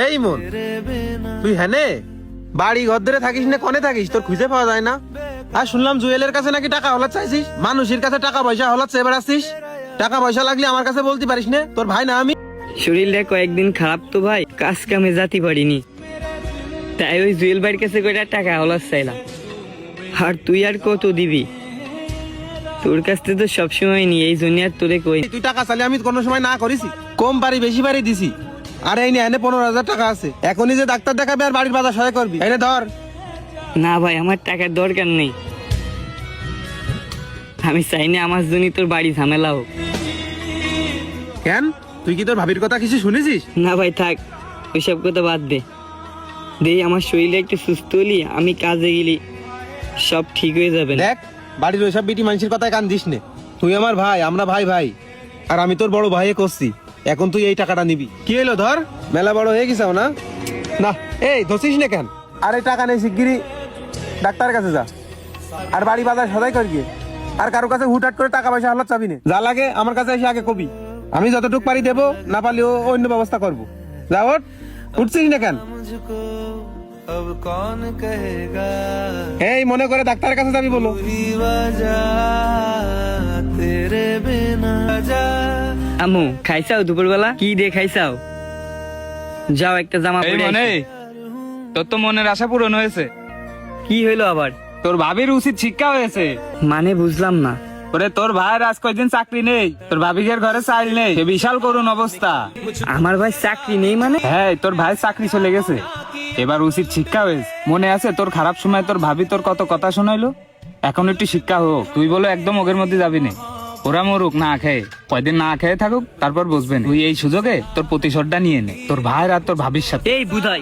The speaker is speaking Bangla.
এই মন, তুই হ্যানে বাড়ি ঘর ধরে থাকিস না কনে থাকিস? তোর খুঁজে পাওয়া যায় না। আর শুনলাম জুয়েলের কাছে নাকি টাকা হলাত চাইছিস, মানুষের কাছে টাকা পয়সা হলাত চেয়ে বেড়াচ্ছিস। টাকা পয়সা লাগলে আমার কাছে বলতে পারিস না? তোর ভাই না আমি? শরীরটা কয়েকদিন খারাপ তো ভাই, কাজ কামে যাতে পারিনি, তাই ওই জুয়েল ভাইয়ের কাছে কয়টা টাকা হলাস চাইলাম। আর তুই আর কত দিবি? তোর কাছ থেকে তো সবসময় নি, এই জন্য আর তোরে কই। তুই টাকা চাইলে আমি কোনো সময় না করিস? কম পারি বেশি পারি দিছি। আর এই এনে 15,000 টাকা আছে, এখনই যে ডাক্তার দেখাবে আর বাড়ির বাজার সহায় করবি। এনে ধর। না ভাই, আমার টাকার দরকার নেই। আমি চাই না আমার জন্য তোর বাড়ি ঝামেলা হোক। কেন, তুই কি তোর ভাবির কথা কিছু শুনেছিস? না ভাই থাক, ওইসব কথা বাদ দে। আমার শরীরে একটু সুস্থ হলি, আমি কাজে গেলি সব ঠিক হয়ে যাবে। দেখ, বাড়ির ওইসব বিটি মানুষের কথায় কান দিস নে। তুই আমার ভাই, আমরা ভাই ভাই। আর আমি তোর বড় ভাইয়ে করছি, এখন তুই এই টাকাটা নিবি। কি হলো, ধর। মেলা বড় হয়ে গেছাও না? না, এই ধরছিস না কেন? আর এই টাকা নেই, শিগগিরই ডাক্তারের কাছে যা, আর বাড়ি বাজার সদাই করবি। আর কারো কাছে হুটহাট করে টাকা পয়সা হালাত চাবি না। যা লাগে আমার কাছে এসে আগে কবি, আমি যতটুকু পারি দেবো, না পারলেও অন্য ব্যবস্থা করবো। যা ওঠ, উঠছিস না কেন? এই মনে করে ডাক্তারের কাছে যাবি বলো। আমু খাইছাও দুপুরবেলা? কি দিয়ে খাইছাও? যাও একটা জামা এই পরে মনে, আইসো। তোর তো মনের আশা পূরণ হয়েছে। কি হইলো আবার? তোর ভাবির উচিত শিক্ষা হয়েছে। মানে বুঝলাম না। ওরে তোর ভাইয়ের আজ কয়দিন চাকরি নেই, তোর ভাবিকের ঘরে চাইল নেই, সে বিশাল করুণ অবস্থা। আমার ভাই চাকরি নেই মানে? হ্যাঁ, তোর ভাই চাকরি চলে গেছে, এবার উচিত শিক্ষা হয়েছে। মনে আছে তোর খারাপ সময় তোর ভাবি তোর কত কথা শোনাইলো? এখন একটু শিক্ষা হোক। তুই বলো একদম ওগের মধ্যে যাবি না। ওরা মরুক না খেয়ে, কয়দিন না খেয়ে থাকুক, তারপর বুঝবেন। তুই এই সুযোগে তোর প্রতিশোধটা নিয়ে নে তোর ভাইয়ের আর তোর ভাবির সাথে। এই বুধাই,